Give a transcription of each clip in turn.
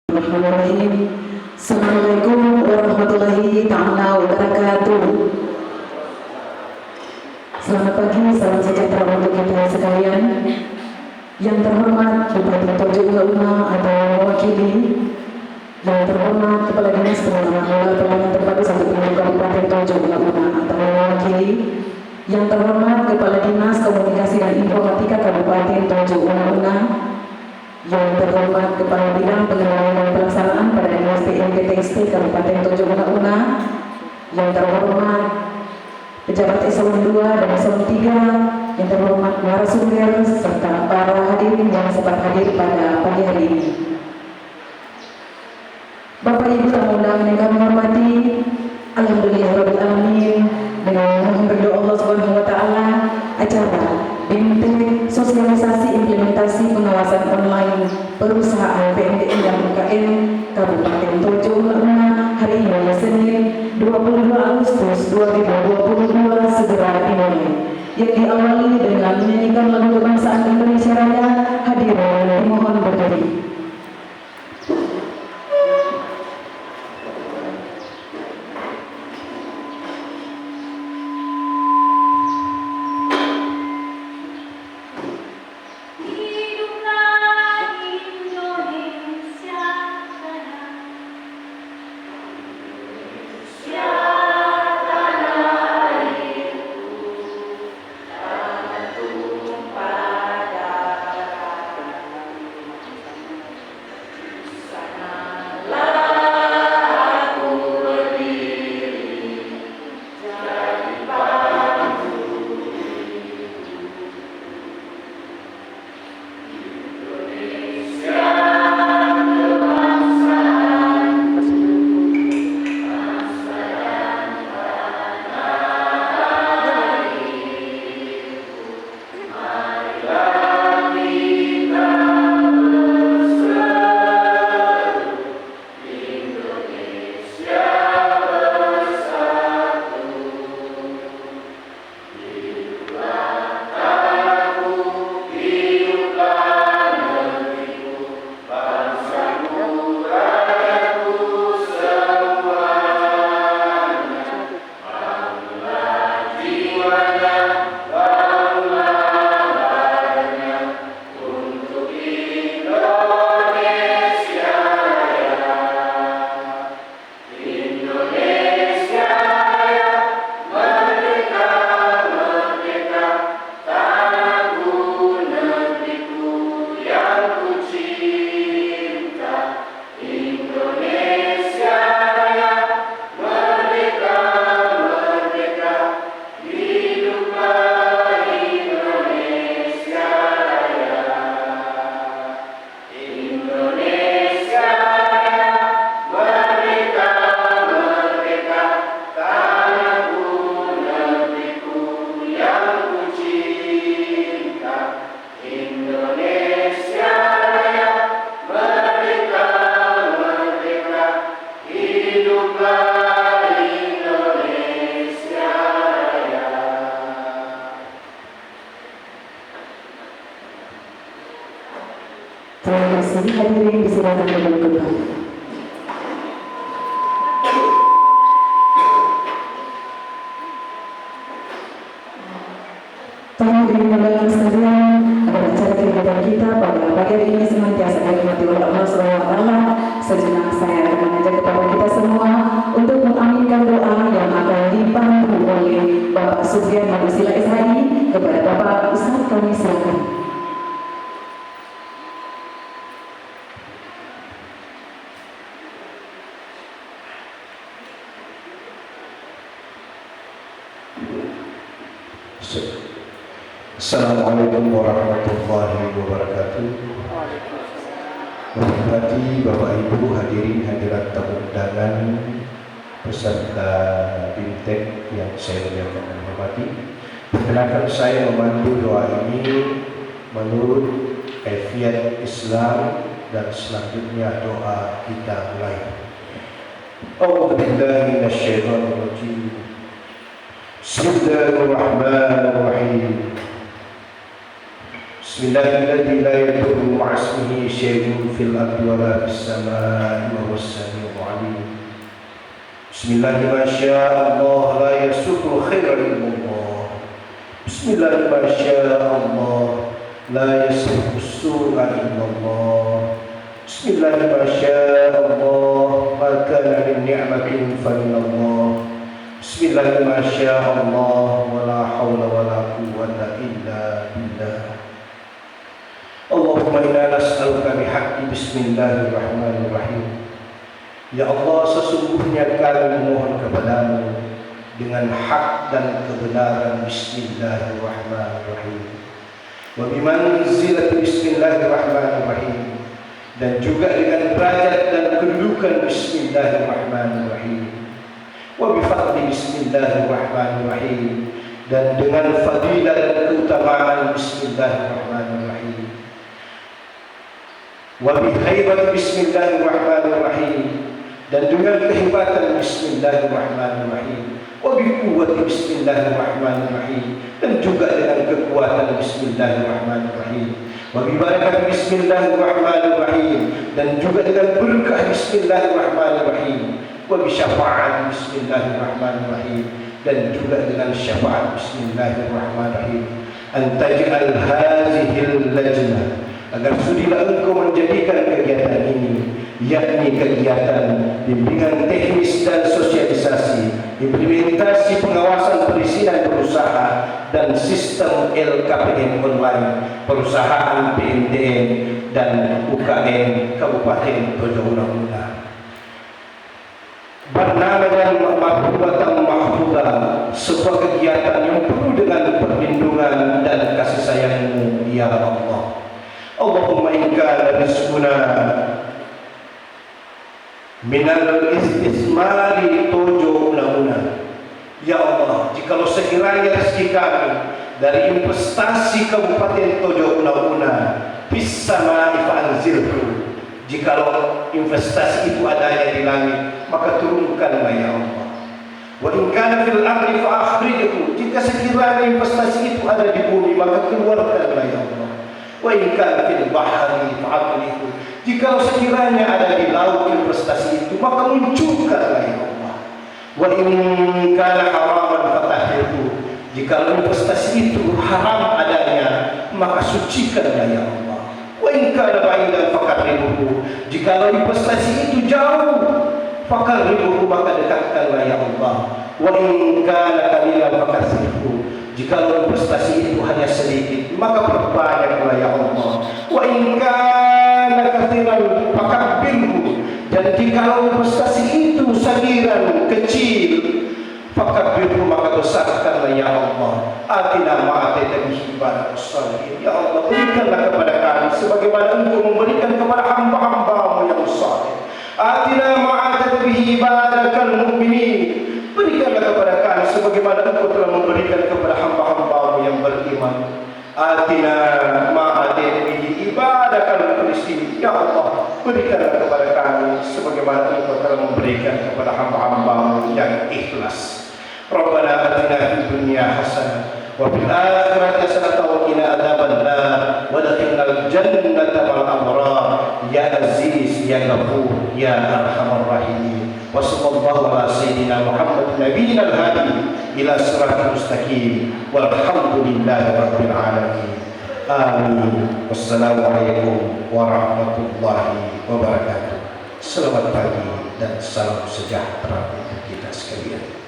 Bismillahirrahmanirrahim. Assalamualaikum warahmatullahi ta'ala wabarakatuh. Selamat pagi, salam sejahtera untuk kita sekalian. Yang terhormat Bupati Tojo Una atau mewakili, yang terhormat Kepala Dinas Pengelolaan Pelayanan Terpadu Satu Penduduk Kabupaten Tojo Una atau mewakili, yang terhormat Kepala Dinas Komunikasi dan Informatika Kabupaten Tojo Una, yang terhormat Kepala Bidang Pengelolaan dan Pelaksanaan pada Dinas TNPTST Kabupaten Tojo Una, yang terhormat pejabat eselon 2 dan eselon 3, yang terhormat narasumber serta para hadirin yang sempat hadir pada pagi hari ini. Bapak Ibu tamu undangan yang kami hormati, alhamdulillahirabbil alamin, dengan mohon berdoa Allah Subhanahu wa taala, acara BMT sosialisasi implementasi pengawasan online perusahaan PMDN dan UKM Kabupaten Tojo Una hari ini Senin 22 Agustus 2022 segera dimulai, yang diawali dengan menyanyikan lagu kebangsaan Indonesia Raya. Hadirin dimohon berdiri. Terima kasih, hadirin disilakan duduk kembali. Hadirin undangan sekalian, agar acara kegiatan kita pada pagi hari ini senantiasa dirahmati oleh Allah SWT. Sejenak saya akan mengajak kepada kita semua untuk mengaminkan doa yang akan dipandu oleh Bapak Sufyan Madusila SHI kepada Bapak Ustaz. Kami silakan. Assalamualaikum warahmatullahi wabarakatuh. Hormati Bapak Ibu hadirin hadirat tamu undangan peserta BIMTEK yang saya muliakan dan hormati. Perkenalkan saya membantu doa ini menurut kaifiat Islam dan selanjutnya doa kita mulai. A'udzubillahi minasyaitonir rajim. Bismillahirrahmanirrahim. Bismillahirrahmanirrahim. La yadurru ma'a ismihi syai'un fil ardi wa la fis samaa'i wa huwas samii'ul 'aliim. Bismillahirrahmanirrahim. La yasukru khairan illallah. Bismillahirrahmanirrahim. La yasukru su'a illallah. Bismillahirrahmanirrahim. Ma kana min ni'matin fa minallah. Bismillahirrahmanirrahim. Wa la hawla wa la quwwata illa billah. Allahumma inna nas'aluka bihaqqi bismillahirrahmanirrahim. Ya Allah, sesungguhnya kami memohon kepadamu dengan hak dan kebenaran bismillahirrahmanirrahim. Wa bimanzilati bismillahirrahmanirrahim, dan juga dengan derajat dan kedudukan bismillahirrahmanirrahim. Wa bifadli bismillahirrahmanirrahim, dan dengan fadilah dan keutamaan bismillahirrahmanirrahim. Wa bihaibati bismillahirrahmanirrahim, dan dengan kehebatan bismillahirrahmanirrahim. Wa biquwwati bismillahirrahmanirrahim, dan juga dengan kekuatan bismillahirrahmanirrahim. Wa bibarakati bismillahirrahmanirrahim, dan juga dengan berkah bismillahirrahmanirrahim. Wa bisyafa'ati bismillahirrahmanirrahim, dan juga dengan syafaat bismillahirrahmanirrahim. Antaj'al hadhil lajnah, agar sudilah engkau menjadikan kegiatan ini, yakni kegiatan bimbingan teknis dan sosialisasi, implementasi pengawasan perizinan berusaha dan sistem LKPN online, perusahaan PNDN dan UKM Kabupaten Tojo Una. Bernama dan mahfudatan mahfudah, sebuah kegiatan yang penuh dengan perlindungan dan kasih sayang-Mu, ya Allah. Allahumma in kana rizquna minal istismari Tojo Una. Ya Allah, jikalau sekiranya rezeki kami dari investasi Kabupaten Tojo Una bisama'i fa'anzilhu, jikalau investasi itu adanya di langit, maka turunkanlah ya Allah. Wa in kana fil ardi fa'akhrijhu, jika sekiranya investasi itu ada di bumi, maka keluarkanlah ya Allah. Wa in kana fil bahri fa'akhrijhu, jika sekiranya ada di laut investasi itu, maka munculkanlah ya Allah. Wa in kana haraman fatahhirhu, jika investasi itu haram adanya, maka sucikanlah ya Allah. Wa in kana ba'idan faqarribhu, jika investasi itu jauh, faqarribhu, maka dekatkanlah ya Allah. Wa in kana qalilan faqasirhu, jika investasi itu hanya sedikit, maka perbanyaklah ya Allah. Wa in kana katsiran fakabbirhu, dan jika investasi itu sagiran kecil, fakabbirhu, maka besarkanlah ya Allah. Atina ma'ataita bihi ibadakas shalihin, ya Allah, berikanlah kepada kami sebagaimana Engkau memberikan kepada hamba-hamba-Mu yang saleh. Atina ma'ataita bihi ibadakal mu'minin, berikanlah kepada kami sebagaimana Engkau telah memberikan kepada hamba-hamba-Mu yang beriman. Atina ma'ataita bihi ibadakal mukhlisin, ya Allah, berikanlah kepada kami sebagaimana Engkau telah memberikan kepada hamba-hamba-Mu yang ikhlas. Rabbana atina fid dunya hasanah wa fil akhirati hasanah wa qina adzabannar wa adkhilnal jannata ma'al abrar, ya aziz ya ghafur ya arhamar rahimin. Wa sallallahu ala sayyidina Muhammad nabiyina al-hadi ila siratal mustaqim walhamdulillahi rabbil alamin. Amin. Wassalamualaikum warahmatullahi wabarakatuh. Selamat pagi dan salam sejahtera untuk kita sekalian.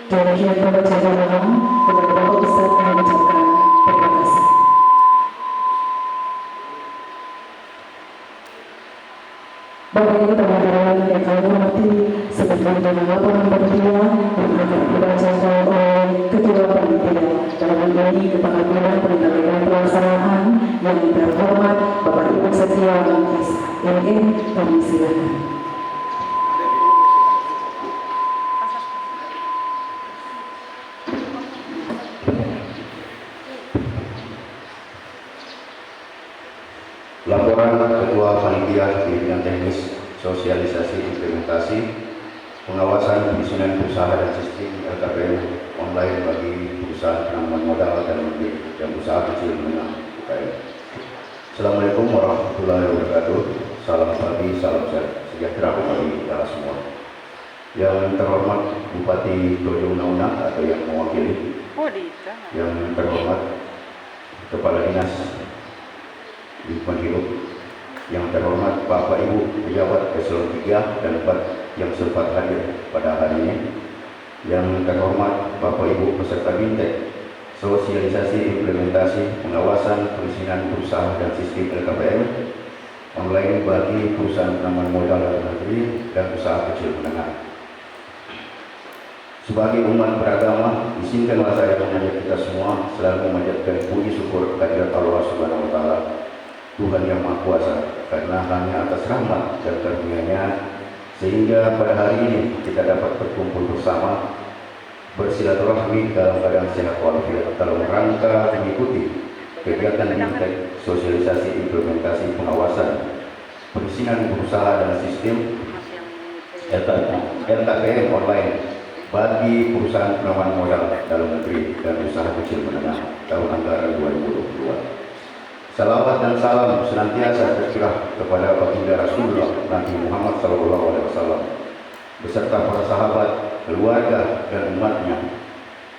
Demikian pembacaan doa, kepada Bapak Ustaz kami ucapkan terima kasih. Bapak Ibu teman-teman yang kami hormati, sebutkan dengan laporan berikutnya yang akan dibacakan oleh Ketua Panitia dalam ini Kepala Bidang Penyelenggaraan Pelaksanaan yang terhormat Bapak Ibu Setia Bangkis, MM, kami silakan. Laporan Ketua Panitia di bidang teknis, sosialisasi, implementasi, pengawasan perizinan usaha dan sistem LKPM online bagi perusahaan penanaman modal dan lebih dan usaha kecil menengah UKM. Assalamualaikum warahmatullahi wabarakatuh. Salam pagi, salam sejahtera bagi kita semua. Yang terhormat Bupati Tojo Unauna atau yang mewakili, yang terhormat Kepala Dinas Lingkungan Hidup, yang terhormat Bapak Ibu pejabat eselon 3 dan 4 yang sempat hadir pada hari ini, yang terhormat Bapak Ibu peserta BIMTEK, sosialisasi, implementasi, pengawasan, perizinan usaha dan sistem LKPM online bagi perusahaan penanaman modal dalam negeri dan usaha kecil menengah. Sebagai umat beragama, izinkanlah saya mengajak kita semua selalu memanjatkan puji syukur kehadirat Allah Subhanahu wa Ta'ala, Tuhan yang Maha Kuasa, karena hanya atas rahmat dan karunia-Nya sehingga pada hari ini kita dapat berkumpul bersama bersilaturahmi dalam keadaan sehat walafiat dalam rangka mengikuti kegiatan BIMTEK, sosialisasi, implementasi, pengawasan, perizinan berusaha dan sistem LKPM online bagi perusahaan penanaman modal dalam negeri dan usaha kecil menengah tahun anggaran 2022. Salawat dan salam senantiasa tercurah kepada baginda Rasulullah Nabi Muhammad SAW beserta para sahabat, keluarga dan umatnya.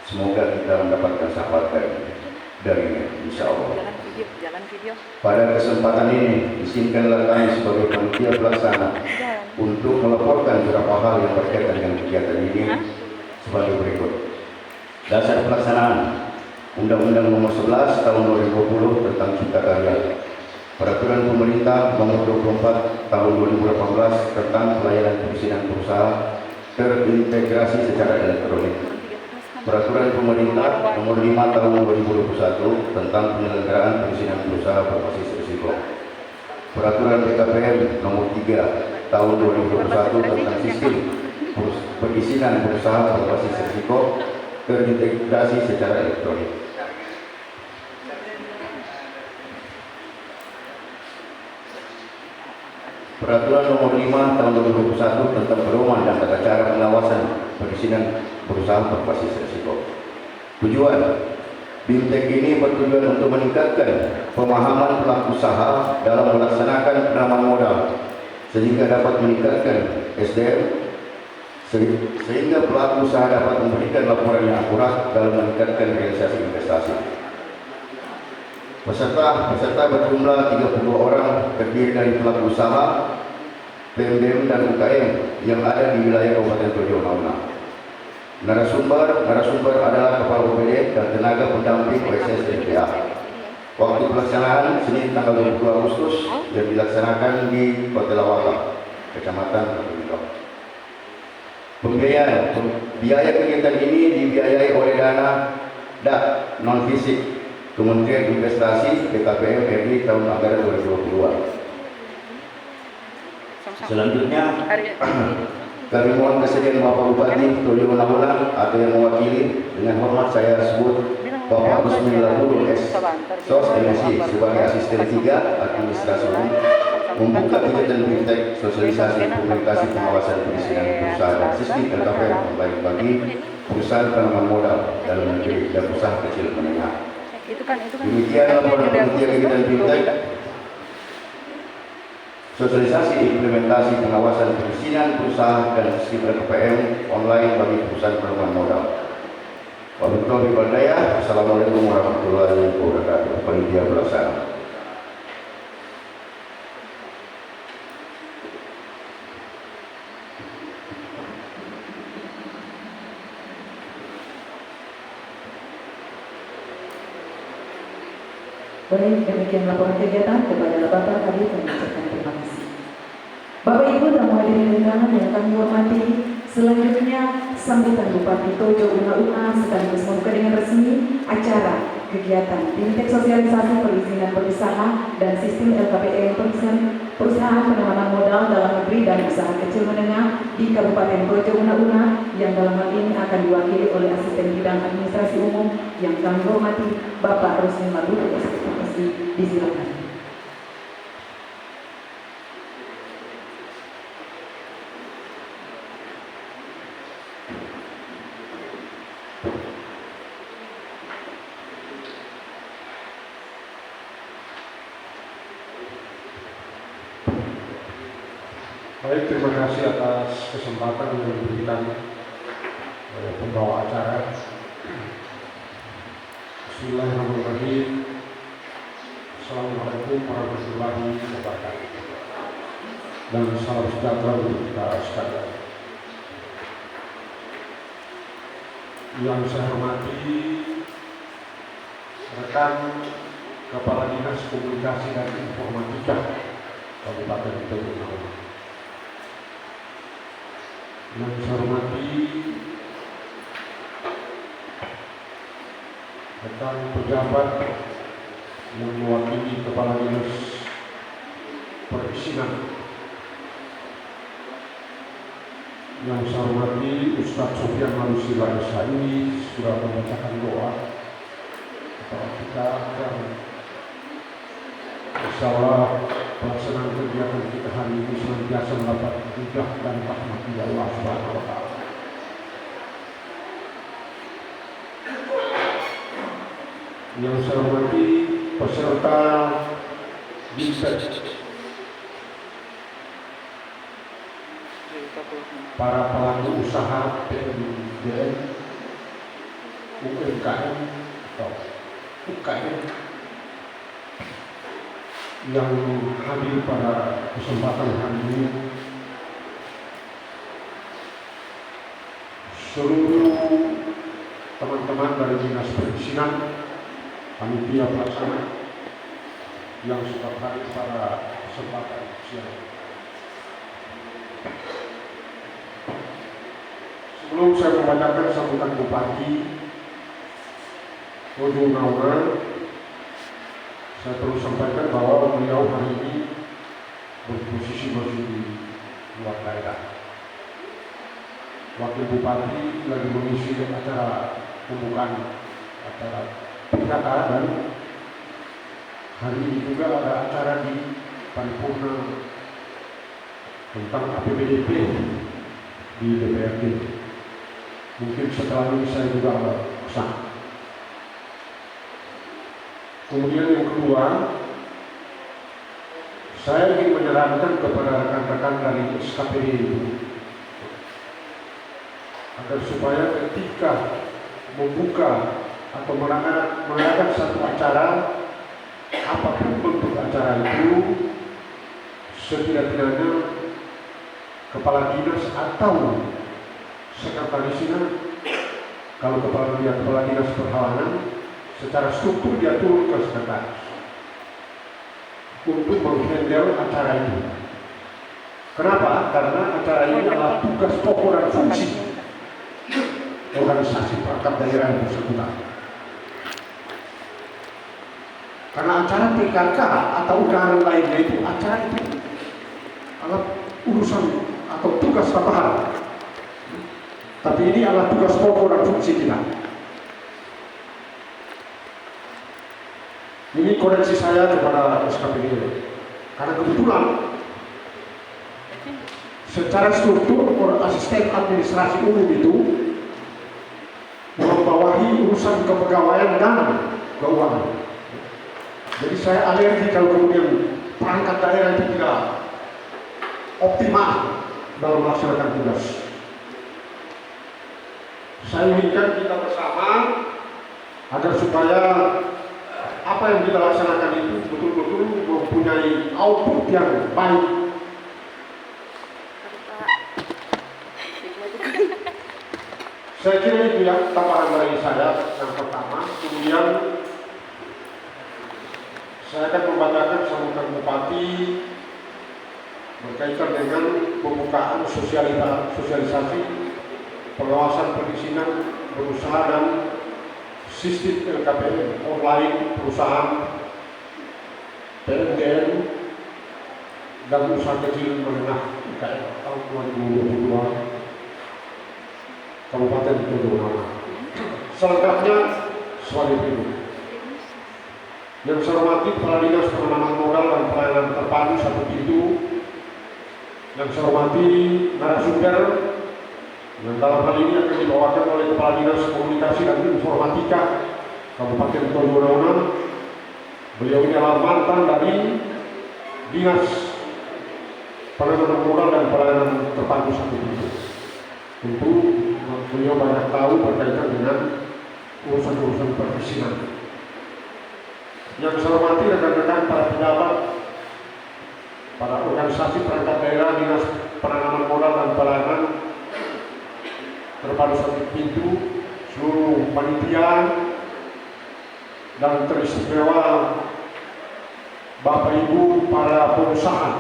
Semoga kita mendapatkan syafaat darinya, insya Allah. Jalan video. Pada kesempatan ini, izinkanlah kami sebagai panitia pelaksana untuk melaporkan beberapa hal yang berkaitan dengan kegiatan ini sebagai berikut. Dasar pelaksanaan Undang-Undang Nomor 11 Tahun 2020 tentang Cipta Karya, Peraturan Pemerintah Nomor 24 Tahun 2018 tentang pelayanan perizinan berusaha terintegrasi secara elektronik, Peraturan Pemerintah Nomor 5 Tahun 2021 tentang penyelenggaraan perizinan berusaha berbasis risiko, Peraturan BKPM Nomor 3 Tahun 2021 tentang sistem perizinan berusaha berbasis risiko terintegrasi secara elektronik. Peraturan Nomor 5 Tahun 2021 tentang pedoman dan tata cara pengawasan perizinan berusaha berbasis risiko. Tujuan BIMTEK ini bertujuan untuk meningkatkan pemahaman pelaku usaha dalam melaksanakan penanaman modal sehingga dapat meningkatkan SDM, sehingga pelaku usaha dapat memberikan laporan yang akurat dalam meningkatkan realisasi investasi. Peserta berjumlah 32 orang, terdiri dari pelaku usaha, PMDM dan UKM yang ada di wilayah Kabupaten Tojo Unauna. Narasumber adalah Kepala OPD dan tenaga pendamping OSS LPA. Waktu pelaksanaan Senin tanggal 22 Agustus yang dilaksanakan di Kota Lawaka, Kecamatan Kota. Pembiayaan biaya kegiatan ini dibiayai oleh dana DAK non fisik Kementerian Investasi BKPM RI tahun anggaran 2022. Selanjutnya kami mohon kesediaan Bapak Bupati Tojo Unauna atau yang mewakili, dengan hormat saya sebut Bapak Bismillah Hudul SOS MSI sebagai asisten 3 administrasi umum membuka kegiatan BIMTEK, sosialisasi, komunikasi, pengawasan perizinan berusaha dan sistem LKPM online bagi perusahaan penanaman modal dalam negeri dan usaha kecil menengah. Demikian laporan panitia kegiatan BIMTEK, sosialisasi, implementasi, pengawasan perizinan berusaha dan sistem LKPM online bagi perusahaan penanaman modal. Wabillahi taufiq. Assalamualaikum warahmatullahi wabarakatuh. Panitia pelaksana. Baik, demikian laporan kegiatan. Kepada Bapak kami mengucapkan terima kasih. Bapak Ibu tamu hadirin undangan yang kami hormati, selanjutnya sambutan Bupati Tojo Una sekaligus membuka dengan resmi acara kegiatan Bimtek Sosialisasi Perizinan Berusaha dan Sistem LKPM Perusahaan Penanaman Modal Dalam Negeri dan Usaha Kecil Menengah di Kabupaten Tojo Una yang dalam hal ini akan diwakili oleh Asisten Bidang Administrasi Umum yang kami hormati Bapak Rusmin Mabrur. Disilakan. Baik, terima kasih atas kesempatan yang diberikan oleh pembawa acara. Bismillahirrahmanirrahim. Assalamualaikum warahmatullahi wabarakatuh. Dan salam sejahtera untuk kita sekalian. Yang saya hormati rekan Kepala Dinas Komunikasi dan Informatika Kabupaten Tojo Una. Yang saya hormati rekan pejabat yang mewakili Kepala Dinas Perizinan. Yang saya hormati Ustadz Sofian Malusi Larissa ini sudah membacakan doa kepada kita agar insyaallah pelaksanaan kegiatan kita hari ini senantiasa mendapat hidayah dan rahmat dari Allah Subhanahu wa taala. Yang saya hormati peserta Bimtek, para pelaku usaha PMDN, UMKM atau UKM yang hadir pada kesempatan hari ini, seluruh teman-teman dari Dinas Perizinan, panitia pelaksana yang sudah hadir pada kesempatan siang. Sebelum saya membacakan sambutan Bupati Tojo Una, saya perlu sampaikan bahwa beliau hari ini berposisi masih di luar daerah. Wakil Bupati lagi mengisi acara pembukaan acara PKK, dan hari ini juga ada acara di paripurna tentang APBDP di DPRD. Mungkin setelah ini saya juga kesana. Kemudian yang kedua, saya ingin menyarankan kepada rekan-rekan dari SKPD itu agar supaya ketika membuka atau mengadakan satu acara, apapun bentuk acara itu, setidak-tidaknya kepala dinas atau sekretarisnya, kalau kepala dinas perhalangan, secara struktur dia turun ke sekretaris untuk menghandle acara itu. Kenapa? Karena acara ini adalah tugas pokok dan fungsi organisasi perangkat daerah yang bersangkutan. Karena acara PKK atau undangan lainnya itu, acara itu adalah urusan atau tugas tambahan. Tapi ini adalah tugas pokok dan fungsi kita. Ini koreksi saya kepada SKPD, karena kebetulan secara struktur asisten administrasi umum itu membawahi urusan kepegawaian dan keuangan. Jadi saya alergi kalau kemudian perangkat daerah itu tidak optimal dalam melaksanakan tugas. Saya inginkan kita bersama agar supaya apa yang kita laksanakan itu betul-betul mempunyai output yang baik. Saya kira itu yang tambahan dari saya yang pertama. Kemudian saya akan membacakan sambutan Bupati berkaitan dengan pembukaan sosialisasi, pengawasan perizinan berusaha dan sistem LKPN online perusahaan PMDN dan usaha kecil menengah IKN tahun 2022 Kabupaten Tojo Ungaunga. Selengkapnya sebagai berikut. Yang saya hormati Kepala Dinas Penanaman Modal dan Pelayanan Terpadu 1 Pintu. Yang saya hormati narasumber yang dalam hal ini akan dibawakan oleh Kepala Dinas Komunikasi dan Informatika Kabupaten Tojo Ungaunga. Beliau ini adalah mantan dari Dinas Penanaman Modal dan Pelayanan Terpadu 1 Pintu. Tentu beliau banyak tahu berkaitan dengan urusan-urusan perizinan. Yang saya hormati rekan-rekan para pejabat, para organisasi perangkat daerah, Dinas Penanaman Modal dan Pelayanan Terpadu 1 Pintu, seluruh panitia dan teristimewa Bapak Ibu para pengusaha,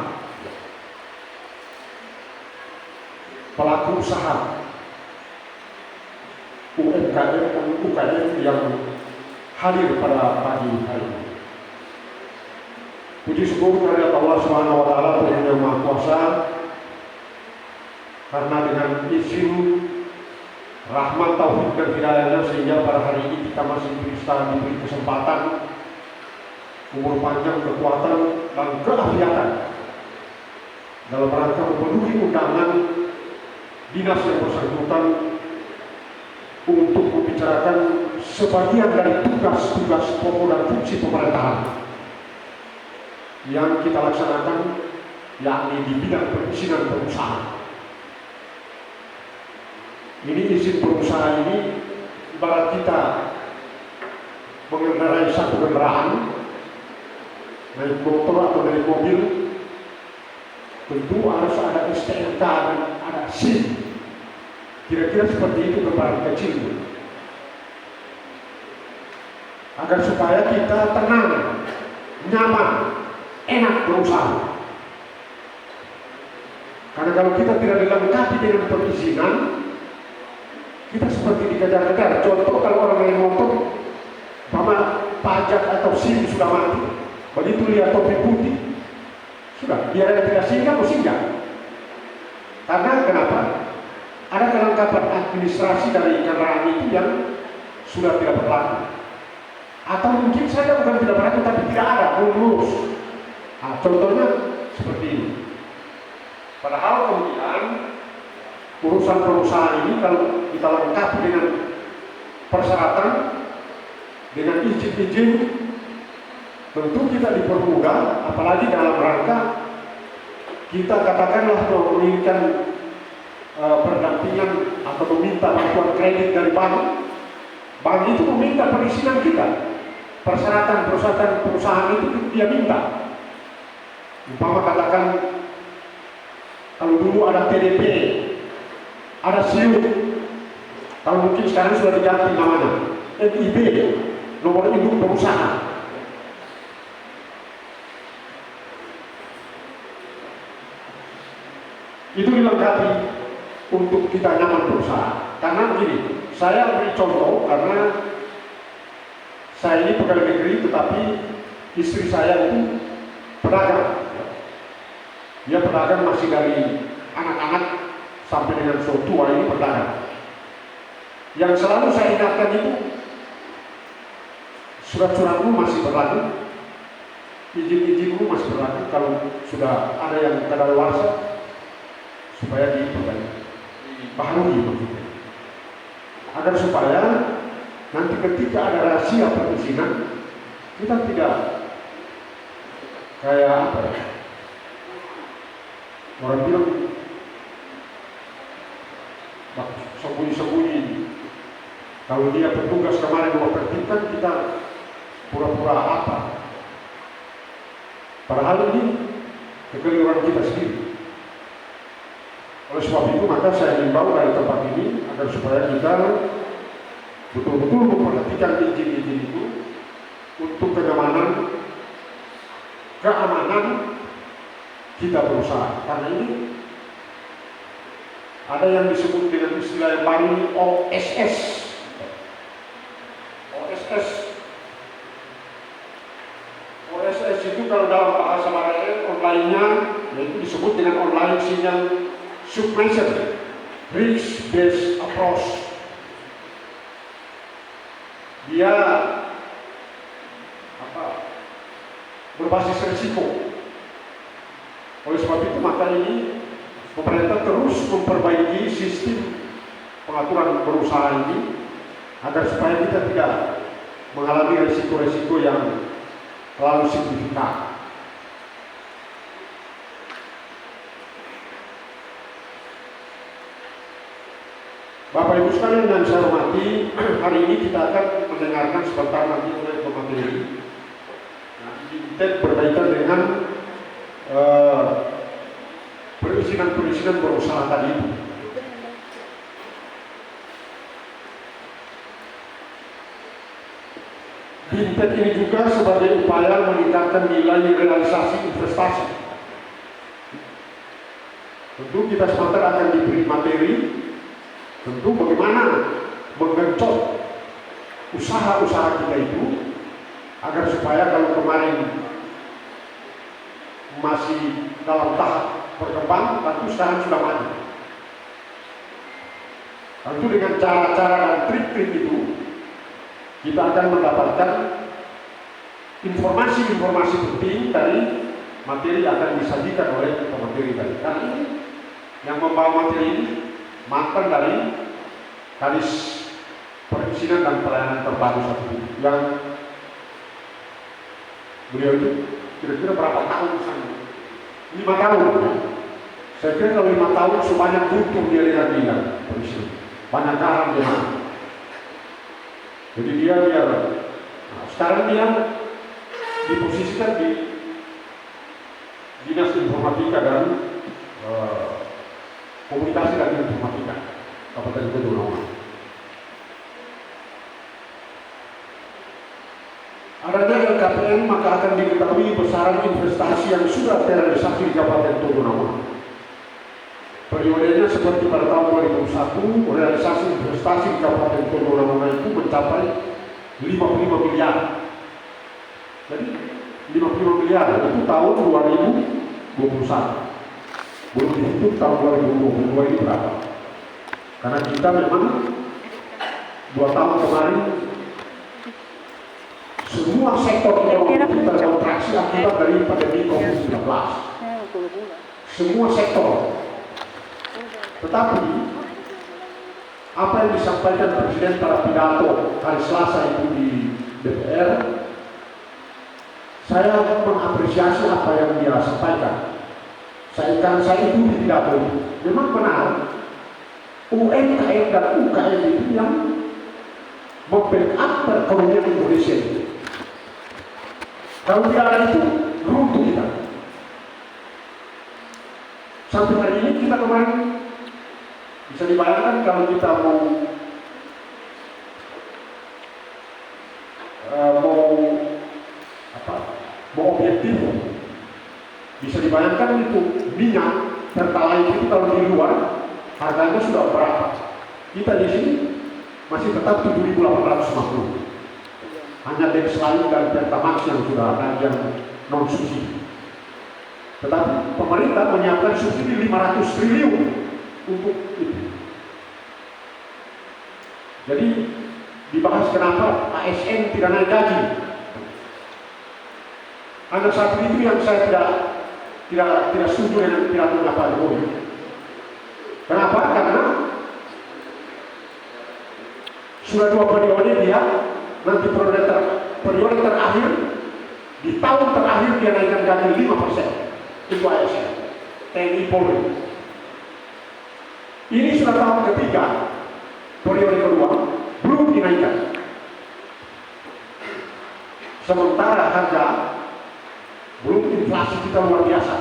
pelaku usaha, UMKM dan UKM yang hadir pada pagi hari ini. Puji syukur kepada Allah Subhanahu wa taala Tuhan yang Maha Kuasa, karena dengan izin rahmat taufik dan hidayahnya sehingga pada hari ini kita masih bisa diberi kesempatan, umur panjang, kekuatan dan keafiatan dalam rangka memenuhi undangan dinas yang bersangkutan untuk membicarakan sebagian dari tugas-tugas pokok dan fungsi pemerintahan yang kita laksanakan, yakni di bidang perizinan perusahaan. Ini izin perusahaan ini ibarat kita mengendarai satu kendaraan, naik motor atau naik mobil, tentu harus ada STNK dan ada SIM. Kira-kira seperti itu gambaran kecil, agar supaya kita tenang, nyaman, enak berusaha. Karena kalau kita tidak dilengkapi dengan perizinan, kita seperti dikejar-kejar. Contoh, kalau orang yang motor, sama pajak atau SIM sudah mati, begitu lihat topi putih, sudah, biar yang tidak singgah, mau singgah. Karena kenapa? Ada kelengkapan administrasi dari kendaraan itu yang sudah tidak berlaku. Atau mungkin saja bukan tidak berlaku, tapi tidak ada, lulus. Nah, contohnya seperti ini. Padahal kemudian urusan perusahaan ini kalau kita lengkapi dengan persyaratan, dengan izin-izin, tentu kita dipermudah, apalagi dalam rangka kita katakanlah menginginkan pendampingan atau meminta bantuan kredit dari bank. Bank itu meminta perizinan kita, persyaratan perusahaan itu dia minta. Umpama katakan kalau dulu ada TDP, ada SIUP, kalau mungkin sekarang sudah diganti namanya NIB, nomor induk perusahaan. Itu dilengkapi untuk kita nyaman berusaha. Karena begini, saya beri contoh karena saya ini pegawai negeri, tetapi istri saya itu pedagang. Dia pedagang masih dari anak-anak sampai dengan tua ini pedagang. Yang selalu saya ingatkan itu, surat-suratmu masih berlaku, izin-izinmu masih berlaku. Kalau sudah ada yang kadaluarsa, supaya dibaharui maksudnya, agar supaya nanti ketika ada rahasia perizinan kita tidak kayak apa ya, orang bilang sembunyi-sembunyi. Kalau dia petugas kemarin mau tertibkan, kita pura-pura apa, padahal ini kekeliruan kita sendiri. Oleh sebab itu maka saya himbau dari tempat ini agar supaya kita betul-betul memperhatikan izin-izin itu untuk keamanan kita berusaha. Karena ini Ada yang disebut dengan istilah yang baru ini OSS. OSS itu kalau dalam bahasa Melayu online-nya yaitu disebut dengan online signal submission risk based approach. Dia berbasis risiko. Oleh sebab itu maka ini pemerintah terus memperbaiki sistem pengaturan berusaha ini agar supaya kita tidak mengalami risiko-risiko yang terlalu signifikan. Bapak Ibu sekalian yang saya hormati, hari ini kita akan mendengarkan sebentar nanti oleh pemateri berkaitan dengan perizinan berusaha tadi itu. Bintek ini juga sebagai upaya meningkatkan nilai realisasi investasi. Tentu kita sebentar akan diberi materi tentu bagaimana menggencot usaha-usaha kita itu agar supaya kalau kemarin masih dalam tahap berkembang, tentu sekarang sudah maju. Tentu dengan cara-cara dan trik-trik itu kita akan mendapatkan informasi-informasi penting dari materi yang akan disajikan oleh pemateri tadi. Karena ini yang membawa materi ini mantan dari Kadis Perizinan dan Pelayanan Terpadu satu ini, yang beliau itu kira-kira berapa tahun misalnya? 5 tahun. Saya kira kalau 5 tahun sebanyak butuh dia dengan bidang perizinan, banyak garam dia. Jadi dia sekarang dia diposisikan di Dinas Informatika dan Komunikasi dan Informatika Kabupaten Kedua. Adanya LKPN maka akan diketahui besaran investasi yang sudah terrealisasi di Kabupaten Todonawa. Periodenya seperti pada tahun 2001, realisasi investasi di Kabupaten Todonawa itu mencapai 55 miliar. Jadi 55 miliar itu tahun 2021. Belum dihitung tahun 2022 ini berapa. Karena kita memang 2 tahun kemarin semua sektor ekonomi kita terkontraksi akibat dari pandemi COVID-19. Semua sektor. Tetapi apa yang disampaikan Presiden pada pidato hari Selasa itu di DPR, saya mengapresiasi apa yang dia sampaikan. Saya itu di pidato itu memang benar. UMKM dan UKM itu yang membackup perekonomian Indonesia itu. Kalau tidak ada itu, runtuh kita. Sampai hari ini kita kemarin bisa dibayangkan kalau kita mau objektif, bisa dibayangkan itu minyak pertalite itu kalau di luar harganya sudah berapa? Kita di sini masih tetap 7.850. Hanya Dex lain dan Pertamax yang sudah ada yang non subsidi. Tetapi pemerintah menyiapkan subsidi 500 triliun untuk itu. Jadi dibahas kenapa ASN tidak naik gaji. Hanya satu itu yang saya tidak setuju dengan piratunya Pak Jokowi. Kenapa? Karena sudah 2 periode dia nanti periode terakhir di tahun terakhir dia naikkan gaji 5% itu ASN TNI Polri. Ini sudah tahun ketiga, periode kedua belum dinaikkan. Sementara harga belum, inflasi kita luar biasa.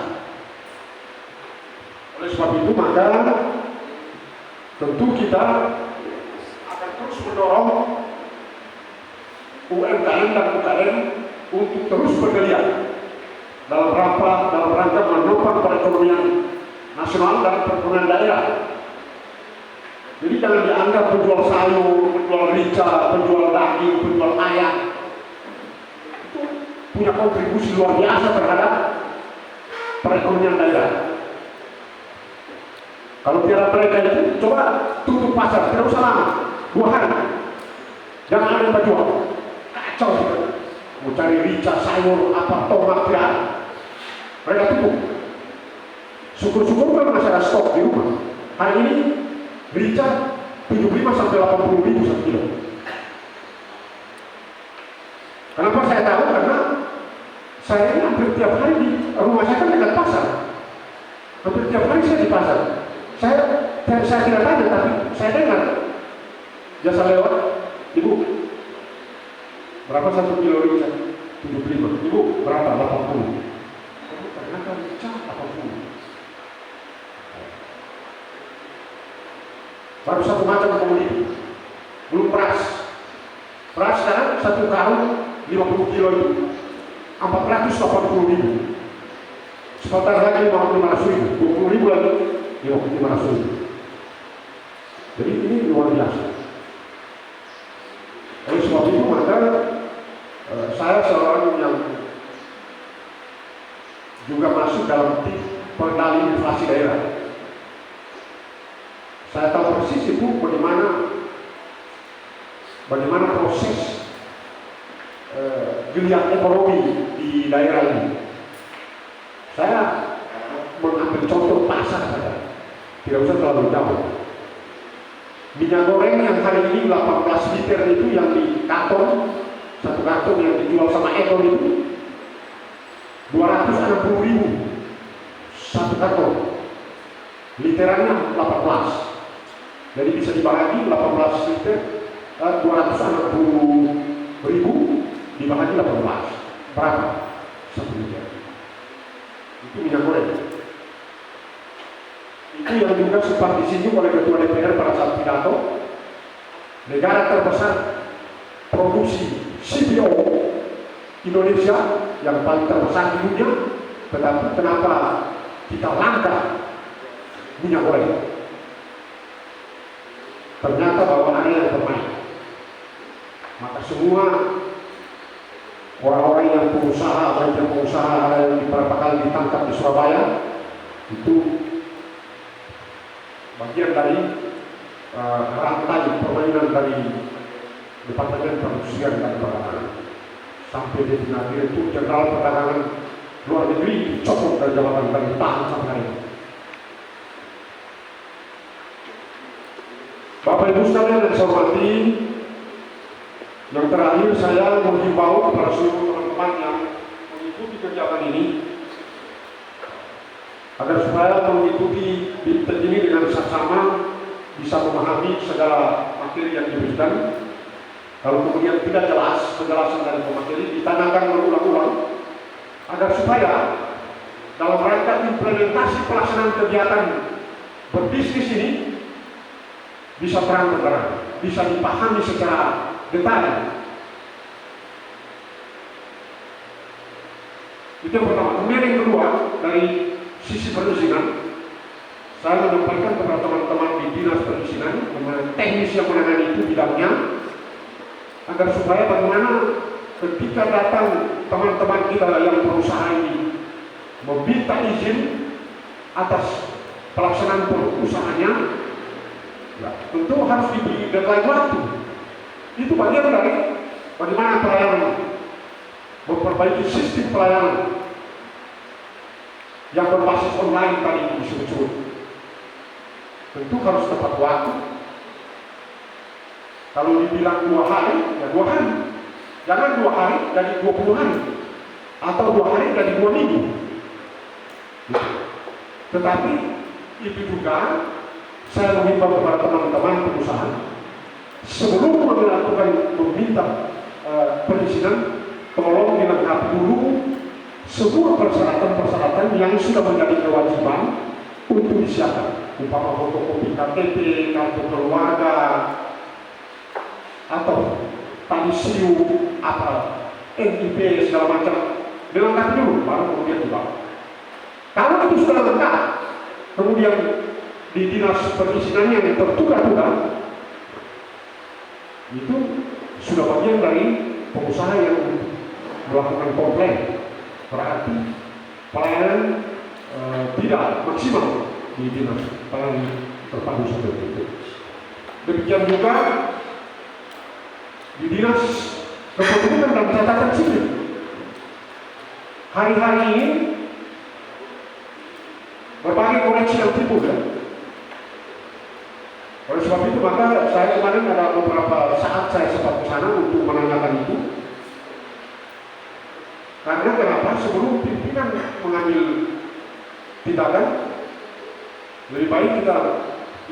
Oleh sebab itu maka tentu kita akan terus mendorong UMKM dan UKM untuk terus bergeliat dalam rangka menopang perekonomian nasional dan perekonomian daerah. Jadi jangan dianggap penjual sayur, penjual rica, penjual daging, penjual ayam itu punya kontribusi luar biasa terhadap perekonomian daerah. Kalau tiada mereka itu, coba tutup pasar, tidak usah lama, 2 hari. Jangan ada yang berjual. Kacau gitu. Mau cari rica, sayur, apa, tomat, ya. Mereka tutup. Syukur-syukur kan masih ada stok di rumah. Hari ini rica 75 sampai 80 ribu 1 kilo. Kenapa saya tahu? Karena saya ini hampir tiap hari di rumah saya kan dekat pasar. Hampir tiap hari saya di pasar. Saya tidak tanya, tapi saya dengar jasa lewat, Ibu, berapa 1 kilo rica? 75. Ibu, berapa? 80. Ternyata rica 80. Baru satu macam komoditi, belum beras. Beras sekarang 1 karung 50 kilo itu 480 ribu. Sebentar lagi 500 ribu, 20 ribu lagi 500 ribu. Jadi ini luar biasa. Oleh sebab itu maka saya seorang yang juga masuk dalam tim pengendali inflasi daerah. Saya tahu persis itu bagaimana proses geliat ekonomi di daerah ini. Saya mengambil contoh pasar saja, tidak usah terlalu jauh. Minyak goreng yang hari ini 18 liter itu yang di karton, 1 karton yang dijual sama Ekor itu 260 ribu 1 karton, literannya 18. Jadi bisa dibagi 18 liter, 260 ribu dibagi 18. Berapa? 1 liter. Itu minyak goreng. Itu yang juga sempat disinggung oleh Ketua DPR pada saat pidato. Negara terbesar produksi CPO Indonesia yang paling terbesar di dunia, tetapi kenapa kita langka minyak goreng? Ternyata bahwa ada yang bermain. Maka semua orang-orang yang pengusaha, ada yang beberapa kali ditangkap di Surabaya, itu bagian dari rantai permainan dari Departemen Perindustrian dan Perdagangan. Sampai di akhir itu Jenderal Perdagangan Luar Negeri dicopot dari jabatan dan ditahan sampai hari ini. Bapak Ibu sekalian yang saya hormati, yang terakhir saya menghimbau kepada seluruh teman-teman yang mengikuti kegiatan ini agar supaya mengikuti BIMTEK ini dengan saksama, bisa memahami segala materi yang diberikan. Kalau kemudian tidak jelas penjelasan dari pemateri, ditanyakan berulang-ulang agar supaya dalam rangka implementasi pelaksanaan kegiatan berbisnis ini bisa terang-terang, bisa dipahami secara detail. Itu yang pertama. Kemudian yang kedua, dari sisi perizinan, saya menyampaikan kepada teman-teman di dinas perizinan, teknis yang menangani itu bidangnya, agar supaya bagaimana ketika datang teman-teman kita yang berusaha ini meminta izin atas pelaksanaan usahanya, ya, tentu harus diberi deadline waktu. Itu bagian dari bagaimana pelayanan, memperbaiki sistem pelayanan yang berbasis online tadi disebut. Tentu harus tepat waktu. Kalau dibilang 2 hari, ya 2 hari. Jangan 2 hari jadi 20 hari, atau 2 hari jadi 2 minggu. Tetapi itu juga saya mengimbau kepada teman-teman pengusaha, sebelum meminta perizinan, tolong dilengkapi dulu semua persyaratan-persyaratan yang sudah menjadi kewajiban untuk disiapkan, umpama fotokopi KTP, kartu keluarga, atau tadi SIU, NIP, segala macam. Dilengkapi dulu, baru kemudian dibawa. Kalau itu sudah lengkap, kemudian di dinas perizinan yang tertunda-tunda itu sudah bagian dari pengusaha yang melakukan komplain, berarti pelayanan tidak maksimal di dinas pelayanan terpadu seperti itu. Demikian juga di dinas kependudukan dan catatan sipil. Hari-hari ini berbagai koreksi yang timbul ya. Oleh sebab itu maka saya kemarin ada beberapa saat saya sempat ke sana untuk menanyakan itu. Karena kenapa sebelum pimpinan mengambil tindakan, lebih baik kita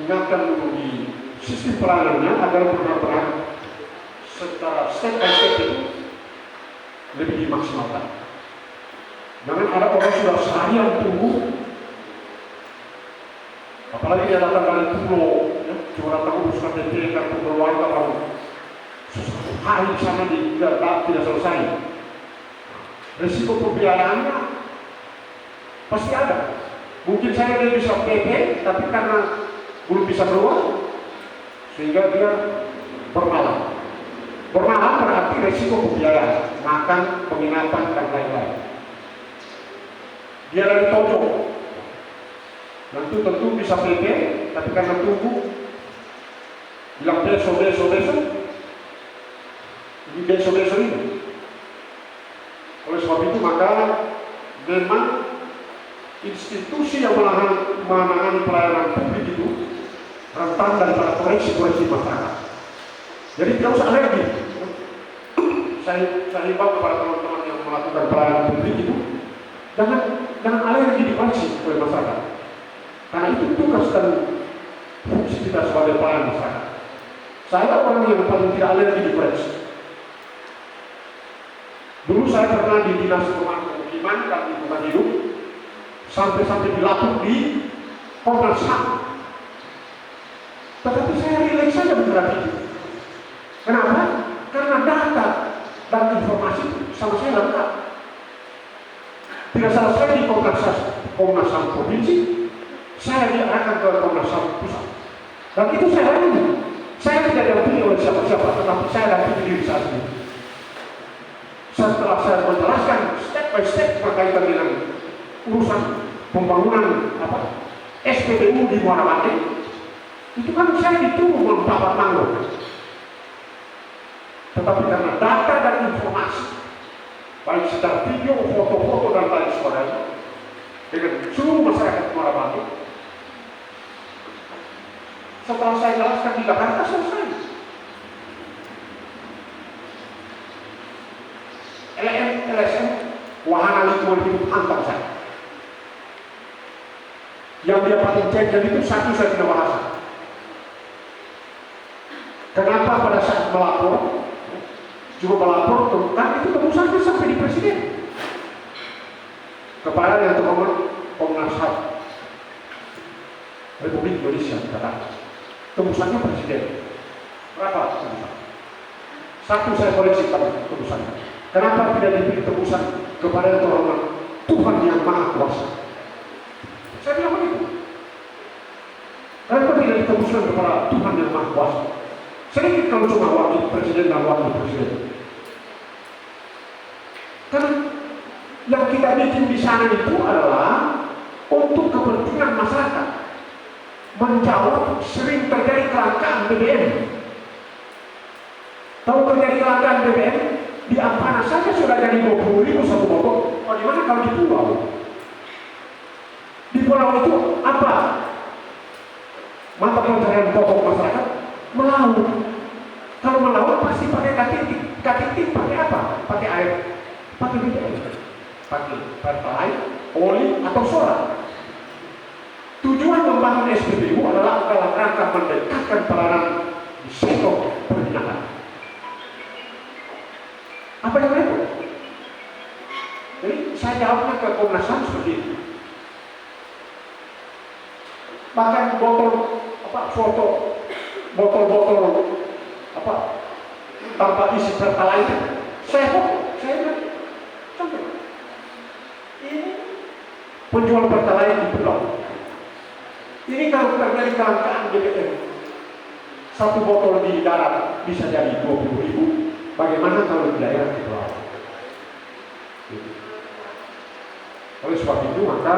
ingatkan dulu di sistem pelayanannya agar benar-benar secara step by step itu lebih dimaksimalkan. Jangan ada orang sudah seharian tunggu, apalagi dia datang dari pulau, ya, cuma datang urus KTP kartu keluarga baru hari di sana tidak selesai. Risiko pembiayaannya pasti ada. Mungkin saya dia bisa PP, tapi karena belum bisa keluar, sehingga dia bermalam. Bermalam berarti risiko pembiayaan, makan, penginapan, dan lain-lain. Dia dari Tojo, tentu bisa PP, tapi karena tunggu, bilang besok, ini besok ini. Oleh sebab itu maka memang institusi yang menangani pelayanan publik itu rentan daripada koreksi masyarakat. Jadi tidak usah alergi. Saya himbau kepada teman-teman yang melakukan pelayanan publik itu jangan alergi dikoreksi oleh masyarakat. Karena itu tugas dan fungsi kita sebagai pelayan masyarakat. Saya orang yang paling tidak alergi dikoreksi. Dulu saya pernah di Dinas Perumahan Pemukiman dan Lingkungan Hidup sampai dilapor di Komnas HAM. Tetapi saya rileks saja menghadapi itu. Kenapa? Karena data dan informasi sama saya lengkap. Tidak selesai di Komnas HAM Provinsi, saya diarahkan ke Komnas HAM Pusat. Dan itu saya layani. Saya tidak didampingi oleh siapa-siapa, tetapi saya dampingi diri saya sendiri. Setelah saya menjelaskan step by step berkaitan dengan urusan pembangunan SPBU di Muara Bande, itu kan saya dituduh mendapat tanggung. Tetapi karena data dan informasi, baik secara video, foto-foto dan lain sebagainya, dengan seluruh masyarakat Muara Bande, setelah saya jelaskan di Jakarta selesai. LSM wahana lingkungan hidup hantam saya. Yang dia paling cengkel itu satu saya tidak bahas. Kenapa pada saat melapor, cuma melapor tentang itu tebusannya sampai di presiden. Kepada yang terhormat Komnas HAM Republik Indonesia kata, tembusannya presiden. Berapa tembusan? Satu saya koreksi pada tembusannya. Kenapa tidak diberi tebusan kepada yang terhormat Tuhan yang Maha Kuasa? Saya bilang begitu. Kenapa tidak ditebuskan kepada Tuhan yang Maha Kuasa? Sedikit kalau cuma wakil presiden dan wakil presiden. Karena yang kita bikin di sana itu adalah untuk kepentingan masyarakat, menjawab sering terjadi kelangkaan BBM. Tahu terjadi kelangkaan BBM? Di Ampana saja sudah jadi 20.000 satu botol. Oh, di mana kalau di pulau? Di pulau itu apa? Mata pencarian pokok masyarakat melaut. Kalau melaut pasti pakai katitik. Katitik pakai apa? Pakai air, pakai BBM, pakai pertalite, oli atau solar. Tujuan membangun SPBU adalah dalam rangka mendekatkan peranan di sektor perbinakan. Apa yang repot? Jadi saya jawabnya ke Komnas HAM seperti itu. Bahkan foto botol tanpa isi pertalite, saya bilang, contoh, ini penjual pertalite di pulau. Ini kalau terjadi kelangkaan BBM, satu botol di darat bisa jadi 20.000. Bagaimana kalau di daerah kepulauan? Oleh sebab itu maka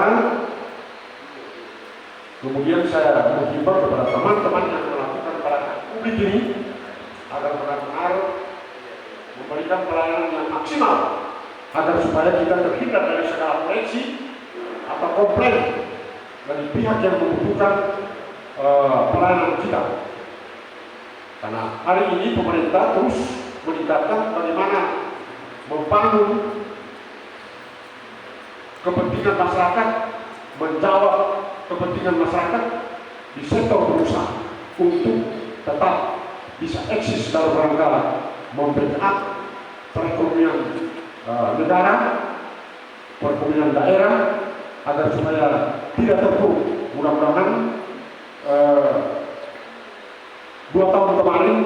kemudian saya menghimbau kepada teman-teman yang melakukan pelayanan publik ini agar benar-benar memberikan pelayanan yang maksimal agar supaya kita terhindar dari segala koreksi atau komplain dari pihak yang membutuhkan pelayanan kita. Karena hari ini pemerintah terus meningkatkan bagaimana membangun kepentingan masyarakat, menjawab kepentingan masyarakat di sektor berusaha untuk tetap bisa eksis dalam rangka membackup perekonomian negara, perekonomian daerah agar supaya tidak terpuruk. Mudah-mudahan 2 tahun kemarin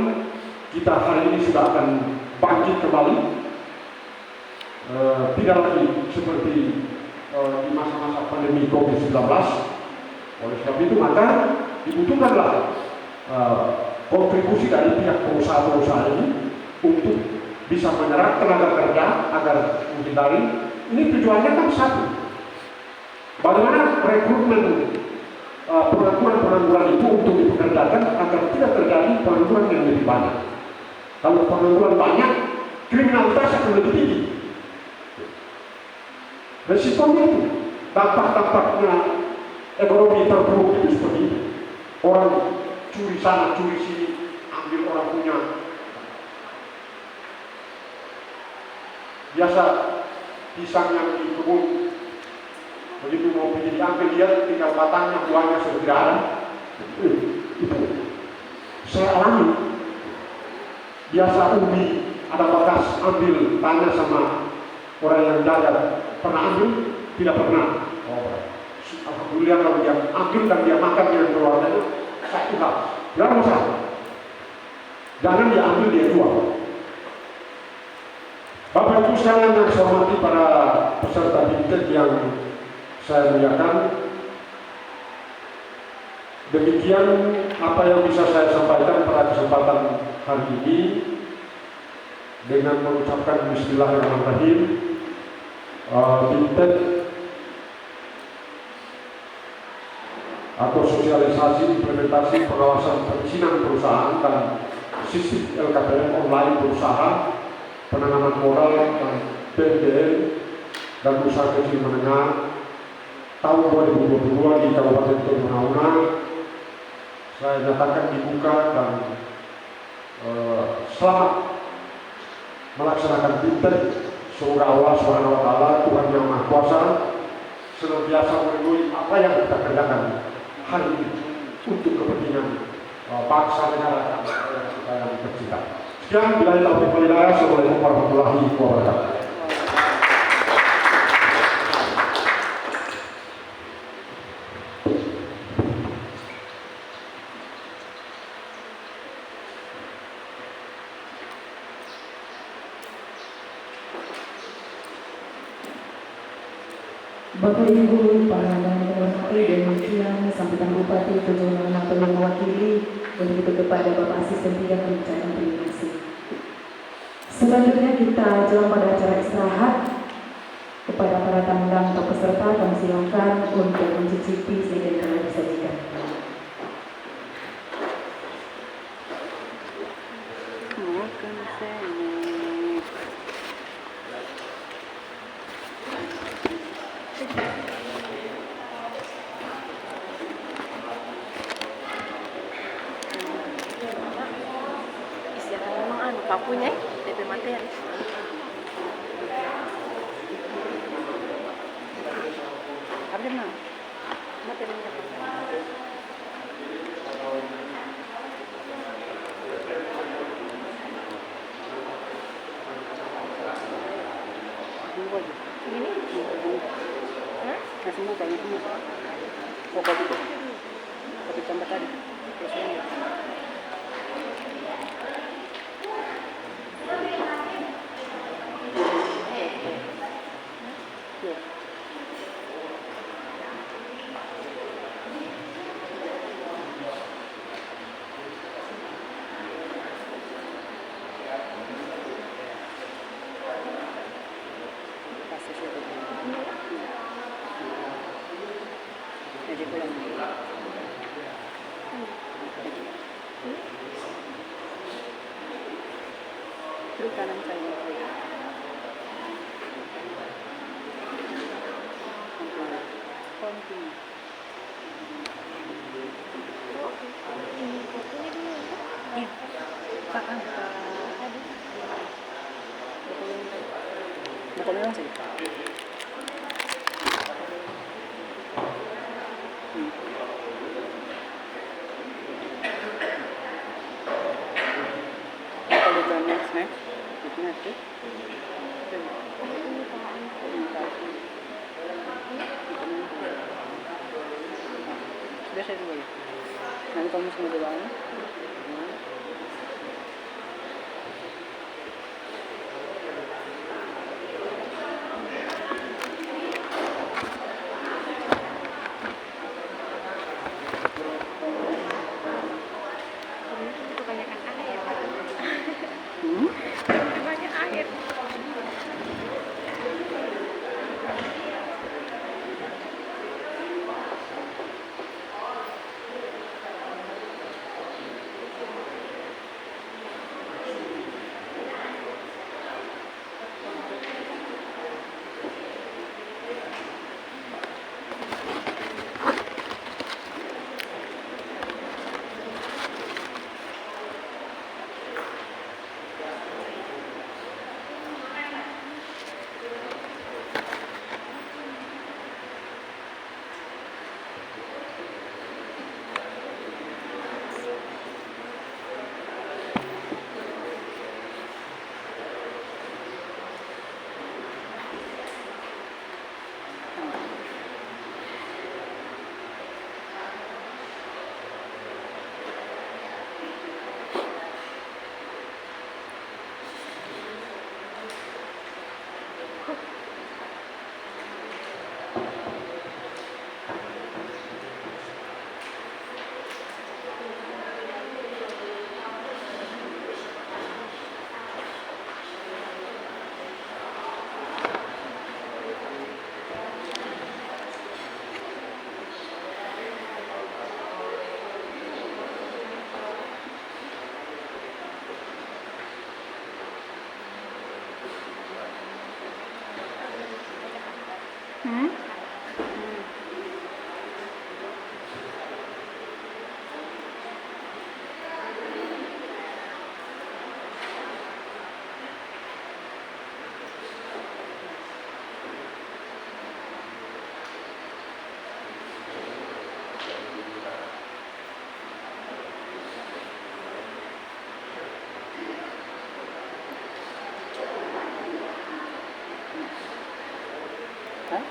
kita hari ini sudah akan bangkit kembali, tidak lagi seperti di masa-masa pandemi COVID-19. Oleh sebab itu maka dibutuhkanlah kontribusi dari pihak pengusaha-pengusaha ini untuk bisa menyerap tenaga kerja agar menghindari. Ini tujuannya kan satu, bagaimana rekrutmen pengangguran itu untuk dipekerjakan agar tidak terjadi pengangguran yang lebih banyak. Kalau pengangguran banyak, kriminalitas akan lebih tinggi. Resikonya itu, dampak-dampaknya ekonomi terpuruk itu seperti itu. Orang curi sana, curi sini, ambil orang punya. Biasa pisang yang di kebun, begitu mau pergi diambil dia tinggal batangnya, buahnya sudah tidak ada. Itu saya alami. Biasa ubi ada bekas ambil, tanya sama orang yang jaga, pernah ambil? Tidak pernah. Oh, alhamdulillah kalau dia ambil dan dia makan dengan keluarganya, saya ikhlas. Jangan masalah. Jangan dia ambil, dia jual. Bapak Ibu sekalian yang saya hormati para peserta BIMTEK yang saya muliakan, demikian apa yang bisa saya sampaikan pada kesempatan hari ini dengan mengucapkan Bismillahirrahmanirrahim. BIMTEK atau sosialisasi implementasi pengawasan perizinan perusahaan dan sistem LKPM online perusahaan, penanaman modal dan PMBN dan usaha kecil menengah tahun 2022 di Kabupaten Tomohon saya nyatakan dibuka dan selamat melaksanakan BIMTEK. Semoga Allah Subhanahu wa Ta'ala, Tuhan yang Maha Kuasa, senantiasa melindungi apa yang kita kerjakan hari ini untuk kepentingan bangsa negara kita yang tercinta. Sekian, billahi taufiq wal hidayah. Assalamualaikum warahmatullahi wabarakatuh. Bapak Ibu, para hadirin yang hormati, demikian sambutan Bupati Tojo Lanang telah mewakili, begitu kepada Bapak Asisten 3 kami ucapkan terima kasih. Selanjutnya kita jelang pada acara istirahat. Kepada para tamu atau peserta kami silakan untuk mencicipi sehingga kami disajikan. Papunya DP materi. Ada mana? Materinya. Ini? Kasih muka ini. Pokok itu. Tapi tambah tadi. Kiri kanan saya. Continue. Iya. Pak, Bukulin lang sige. Bukulin lang next. Ito natin. Sudah saya dulu. Nanti kamu semua doang. Banyak air. Hah?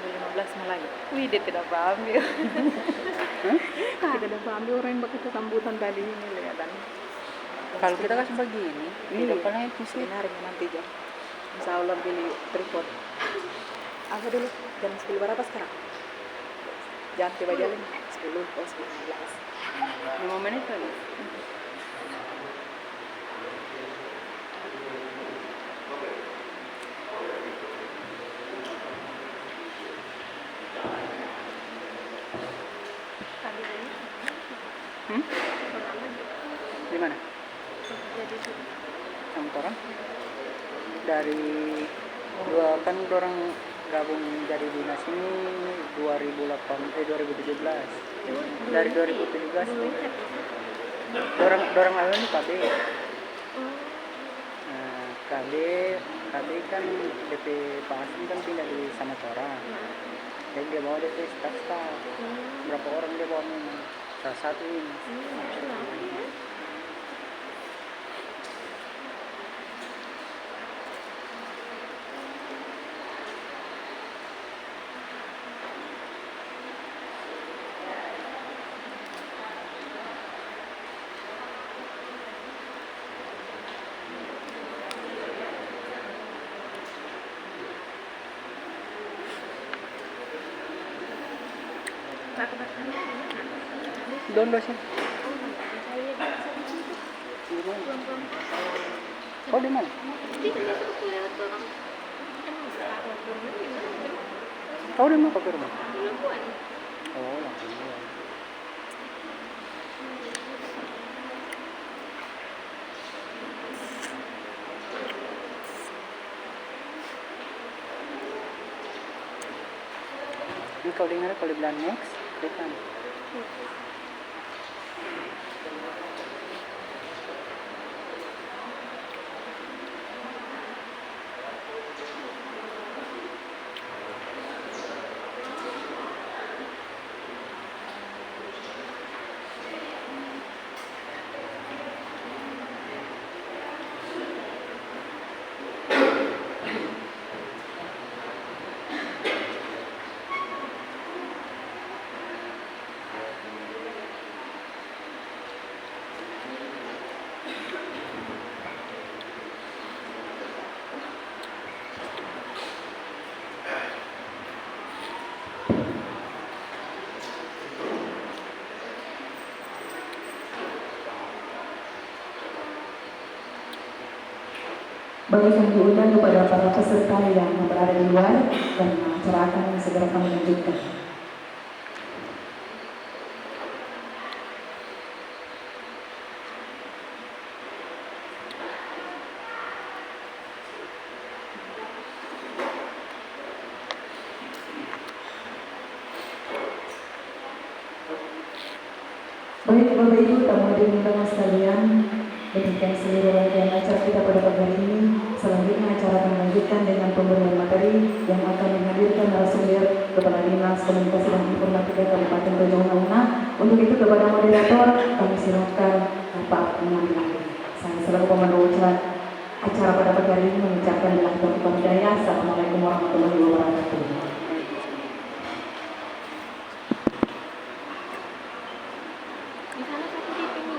15 mulai. Wih, dia tidak ambil. Tidak ambil orang yang begitu sambutan tadi ini kelihatan. Kalau kita kasih begini, Iya. tidak pernah itu sih. Benar nanti jam. Insya Allah beli tripod. Apa dulu? Jam 10 berapa sekarang? Jangan coba jalan 10 atau 15. 5 menit kali. Tadi ini Di mana? jadi Sama orang? Dari kan orang gabung jadi dinas ini 2017. Dari 2017. Orang awal ini KB. Nah, KB kan DP Pasin kan pindah di Samatora. Dan dia bawa DP staff. Berapa orang dia bawa memang? Salah satu ini. Doon ba siya? Di mana? Oh, di mana? Kau di mana ke rumah? Oh, langsung doang. kau dengar kalau bilang next, depan. Bagi kami diundang kepada para peserta yang berada di luar dan acara akan segera kami lanjutkan. Baik Bapak Ibu, tamu hadirin undangan sekalian, demikian seluruh rangkaian acara kita pada pagi hari ini. Selanjutnya acara akan dilanjutkan dengan pemberian materi yang akan menghadirkan narasumber Kepala Dinas Komunikasi dan Informatika Kabupaten Tojo Una. Untuk itu kepada moderator kami silakan Bapak mengambil alih. Saya selaku pemandu acara pada pagi hari ini mengucapkan bilang taufiq wal hidayah. Assalamualaikum warahmatullahi wabarakatuh. Di sana satu di sini.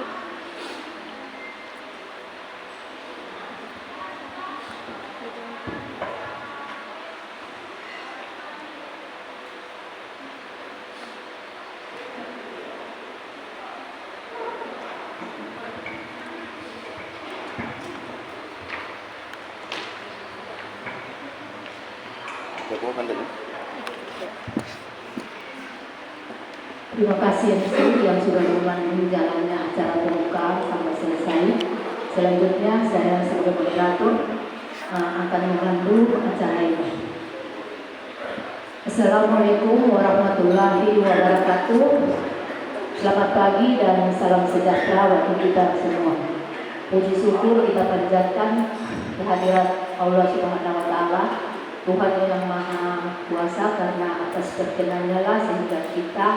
Terima kasih MC yang sudah memandu jalannya acara pembukaan sampai selesai. Selanjutnya saya sebagai moderator akan memandu acara ini. Assalamualaikum warahmatullahi wabarakatuh. Selamat pagi dan salam sejahtera bagi kita semua. Puji syukur kita panjatkan kehadirat Allah Subhanahu wa Ta'ala, Tuhan yang Maha Kuasa, karena atas perkenannya lah sehingga kita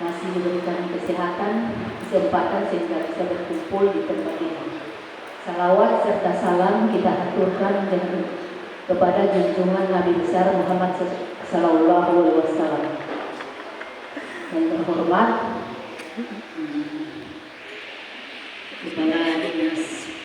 masih diberikan kesehatan, kesempatan sehingga bisa berkumpul di tempat ini. Salawat serta salam kita aturkan kepada junjungan Nabi besar Muhammad Sallallahu Alaihi Wasallam. Yang terhormat Kepala Dinas